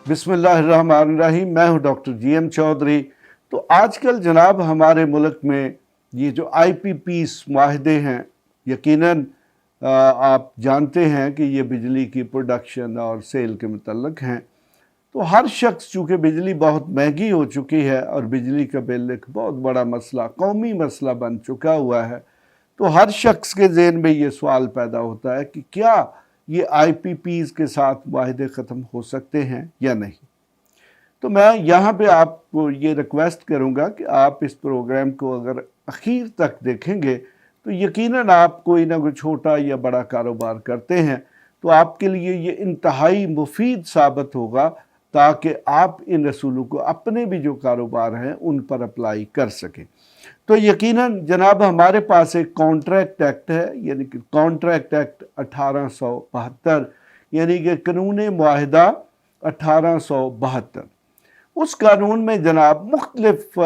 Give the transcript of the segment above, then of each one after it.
बिस्मिल्लाहिर्रहमानिर्रहीम। मैं हूं डॉक्टर GM चौधरी। तो आजकल जनाब हमारे मुल्क में ये जो IPPs माहदे हैं, यकीनन आप जानते हैं कि ये बिजली की प्रोडक्शन और सेल के मुतल्लिक हैं। तो हर शख्स, चूँकि बिजली बहुत महंगी हो चुकी है और बिजली का बिल एक बहुत बड़ा मसला, कौमी मसला बन चुका हुआ है, तो हर शख्स के ज़हन में ये सवाल पैदा होता है कि क्या ये IPPs के साथ वाहिदे ख़त्म हो सकते हैं या नहीं। तो मैं यहाँ पे आपको ये रिक्वेस्ट करूँगा कि आप इस प्रोग्राम को अगर आखिर तक देखेंगे तो यकीनन आप कोई ना कोई छोटा या बड़ा कारोबार करते हैं तो आपके लिए ये इंतहाई मुफीद साबित होगा, ताकि आप इन रसूलों को अपने भी जो कारोबार हैं उन पर अप्लाई कर सकें। तो यकीनन जनाब हमारे पास एक कॉन्ट्रैक्ट एक्ट है, यानी कि कॉन्ट्रैक्ट एक्ट 1872, यानी कि कानून मुआहदा 1872। उस कानून में जनाब मुख्तलिफ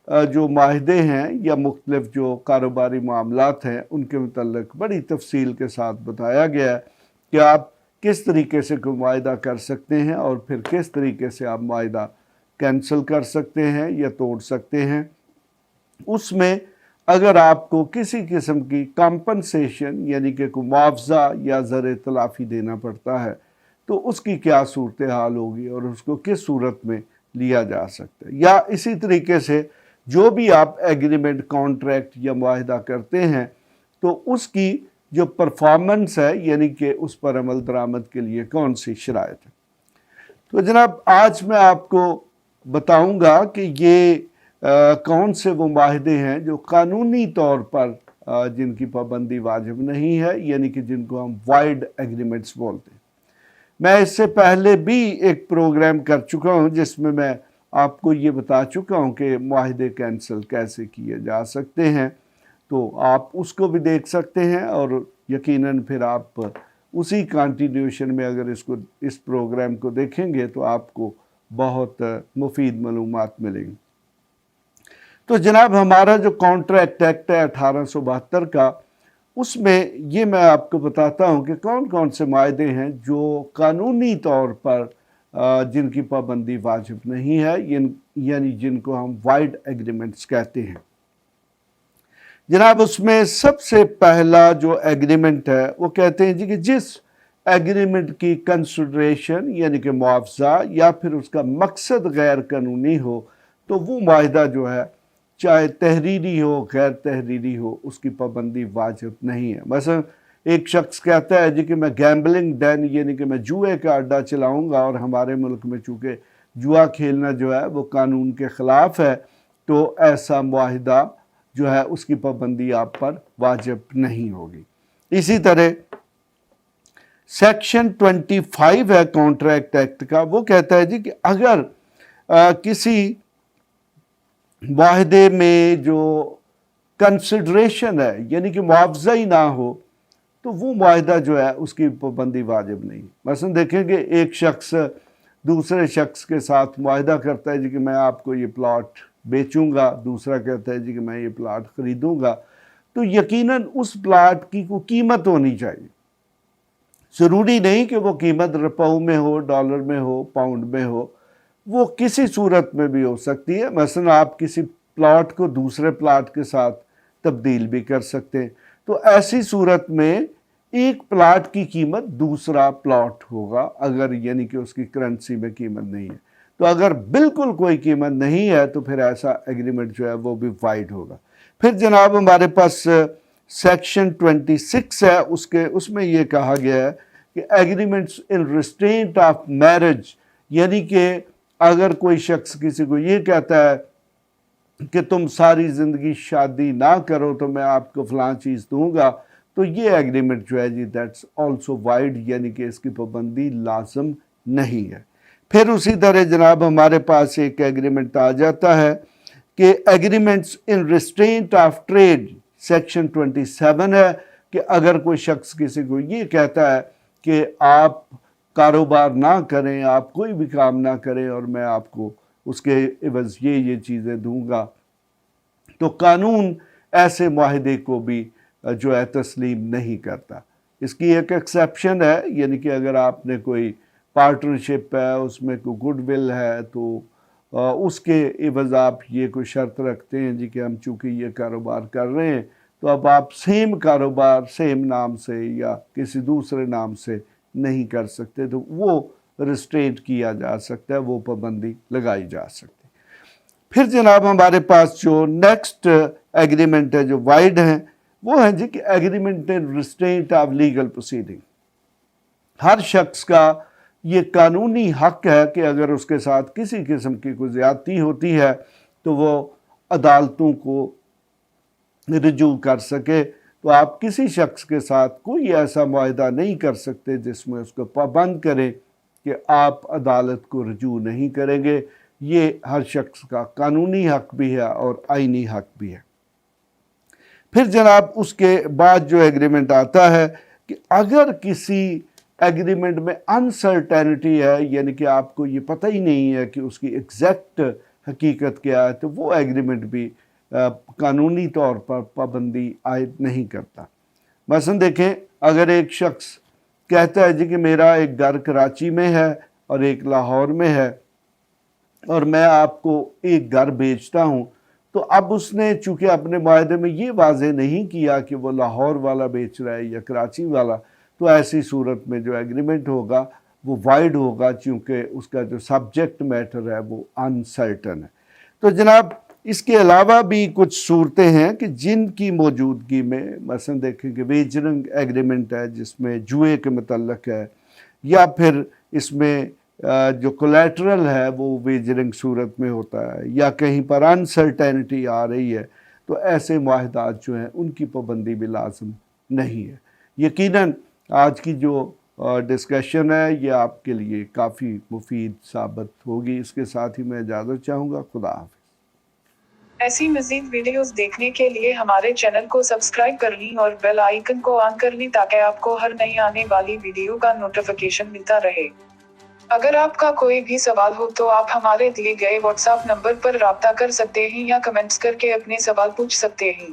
जो माहदे हैं या मुख्तलिफ जो कारोबारी मामलात हैं उनके मुतल्लिक बड़ी तफसील के साथ बताया गया है कि आप किस तरीके से कोई माहदा कर सकते हैं और फिर किस तरीके से आप माहदा कैंसिल कर सकते हैं या तोड़ सकते हैं। उसमें अगर आपको किसी किस्म की कंपनसेशन यानी कि कोई मुआवजा या ज़र तलाफ़ी देना पड़ता है तो उसकी क्या सूरत हाल होगी और उसको किस सूरत में लिया जा सकता है। या इसी तरीके से जो भी आप एग्रीमेंट, कॉन्ट्रैक्ट या मुआहदा करते हैं तो उसकी जो परफॉर्मेंस है, यानी कि उस पर अमल दरामद के लिए कौन सी शराइत है। तो जनाब आज मैं आपको बताऊंगा कि ये कौन से वो माहदे हैं जो कानूनी तौर पर जिनकी पाबंदी वाजिब नहीं है, यानी कि जिनको हम वाइड एग्रीमेंट्स बोलते हैं। मैं इससे पहले भी एक प्रोग्राम कर चुका हूं जिसमें मैं आपको ये बता चुका हूं कि माहदे कैंसिल कैसे किए जा सकते हैं, तो आप उसको भी देख सकते हैं और यकीनन फिर आप उसी कंटिन्यूएशन में अगर इस प्रोग्राम को देखेंगे तो आपको बहुत मुफीद मालूमात मिलेंगी। तो जनाब हमारा जो कॉन्ट्रैक्ट एक्ट है 1872 का, उसमें ये मैं आपको बताता हूँ कि कौन कौन से मायदे हैं जो कानूनी तौर पर जिनकी पाबंदी वाजिब नहीं है, यानी जिनको हम वाइड एग्रीमेंट्स कहते हैं। जनाब उसमें सबसे पहला जो एग्रीमेंट है वो कहते हैं जी कि जिस एग्रीमेंट की कंसिडरेशन यानी कि मुआवजा या फिर उसका मकसद गैर कानूनी हो तो वो माहिदा जो है, चाहे तहरीरी हो गैर तहरीरी हो, उसकी पाबंदी वाजिब नहीं है। मसलन एक शख्स कहता है जी कि मैं गैम्बलिंग डैन यानी कि मैं जुए का अड्डा चलाऊंगा, और हमारे मुल्क में चूँकि जुआ खेलना जो है वो कानून के ख़िलाफ़ है, तो ऐसा मुआहिदा जो है उसकी पाबंदी आप पर वाजिब नहीं होगी। इसी तरह सेक्शन 25 है कॉन्ट्रैक्ट एक्ट का, वो कहता है जी कि अगर किसी मुआहदे में जो कंसिडरेशन है यानी कि मुआवजा ही ना हो तो वो मुआहदा जो है उसकी पाबंदी वाजिब नहीं। मसलन देखेंगे एक शख्स दूसरे शख्स के साथ मुआहदा करता है जी कि मैं आपको ये प्लॉट बेचूंगा, दूसरा कहता है जी कि मैं ये प्लाट ख़रीदूंगा, तो यकीनन उस प्लाट की कोई कीमत होनी चाहिए। ज़रूरी नहीं कि वो कीमत रुपयों में हो, डॉलर में हो, पाउंड में हो, वो किसी सूरत में भी हो सकती है। मसलन आप किसी प्लाट को दूसरे प्लाट के साथ तब्दील भी कर सकते हैं, तो ऐसी सूरत में एक प्लाट की कीमत दूसरा प्लॉट होगा, अगर यानी कि उसकी करेंसी में कीमत नहीं है। तो अगर बिल्कुल कोई कीमत नहीं है तो फिर ऐसा एग्रीमेंट जो है वो भी वाइड होगा। फिर जनाब हमारे पास सेक्शन 26 है, उसमें ये कहा गया है कि agreements in restraint of marriage, यानी कि अगर कोई शख्स किसी को ये कहता है कि तुम सारी ज़िंदगी शादी ना करो तो मैं आपको फ़लाँ चीज़ दूंगा, तो ये एग्रीमेंट जो है जी दैट्स आल्सो वाइड, यानी कि इसकी पाबंदी लाजम नहीं है। फिर उसी तरह जनाब हमारे पास एक एग्रीमेंट आ जाता है कि agreements in restraint of trade, section 27 है कि अगर कोई शख्स किसी को ये कहता है कि आप कारोबार ना करें, आप कोई भी काम ना करें और मैं आपको उसके एवज़ ये चीज़ें दूंगा, तो कानून ऐसे मुआहदे को भी जो है तस्लीम नहीं करता। इसकी एक एक्सेप्शन है, यानी कि अगर आपने कोई पार्टनरशिप है, उसमें कोई गुडविल है, तो उसके एवज आप ये कोई शर्त रखते हैं जी कि हम चूँकि ये कारोबार कर रहे हैं तो अब आप सेम कारोबार सेम नाम से या किसी दूसरे नाम से नहीं कर सकते, तो वो रिस्ट्रेंट किया जा सकता है, वो पाबंदी लगाई जा सकती है। फिर जनाब हमारे पास जो नेक्स्ट एग्रीमेंट है जो वाइड है, वो है जी कि agreement in restraint of legal proceeding. हर शख्स का ये कानूनी हक है कि अगर उसके साथ किसी किस्म की कोई ज़्यादती होती है तो वो अदालतों को रजू कर सके। तो आप किसी शख्स के साथ कोई ऐसा मुआहदा नहीं कर सकते जिसमें उसको पाबंद करें कि आप अदालत को रजू नहीं करेंगे। ये हर शख्स का कानूनी हक भी है और आईनी हक भी है। फिर जनाब उसके बाद जो एग्रीमेंट आता है कि अगर किसी एग्रीमेंट में अनसर्टेनिटी है, यानी कि आपको ये पता ही नहीं है कि उसकी एग्जैक्ट हकीकत क्या है, तो वो एग्रीमेंट भी कानूनी तौर पर पाबंदी आयद नहीं करता। मसलन देखें, अगर एक शख्स कहता है जी कि मेरा एक घर कराची में है और एक लाहौर में है और मैं आपको एक घर बेचता हूँ, तो अब उसने चूँकि अपने मुआहदे में ये वाज़ेह नहीं किया कि वो लाहौर वाला बेच रहा है या कराची वाला, तो ऐसी सूरत में जो एग्रीमेंट होगा वो वाइड होगा, चूँकि उसका जो सब्जेक्ट मैटर है वो अनसर्टन है। तो जनाब इसके अलावा भी कुछ सूरतें हैं कि जिनकी मौजूदगी में मसलन देखें कि वेजरिंग एग्रीमेंट है जिसमें जुए के मुतल्लक है, या फिर इसमें जो कोलेटरल है वो वेजरिंग सूरत में होता है, या कहीं पर अनसर्टेनिटी आ रही है, तो ऐसे मुआहदात जो हैं उनकी पाबंदी भी लाजम नहीं है। यकीनन आज की जो डिस्कशन है ये आपके लिए काफ़ी मुफीद साबित होगी। इसके साथ ही मैं इजाज़त चाहूँगा। खुदा हाफ़िज़। ऐसी मज़ीद वीडियोस देखने के लिए हमारे चैनल को सब्सक्राइब कर लें और बेल आइकन को ऑन कर लें ताकि आपको हर नई आने वाली वीडियो का नोटिफिकेशन मिलता रहे। अगर आपका कोई भी सवाल हो तो आप हमारे दिए गए व्हाट्सएप नंबर पर राब्ता कर सकते हैं या कमेंट्स करके अपने सवाल पूछ सकते हैं।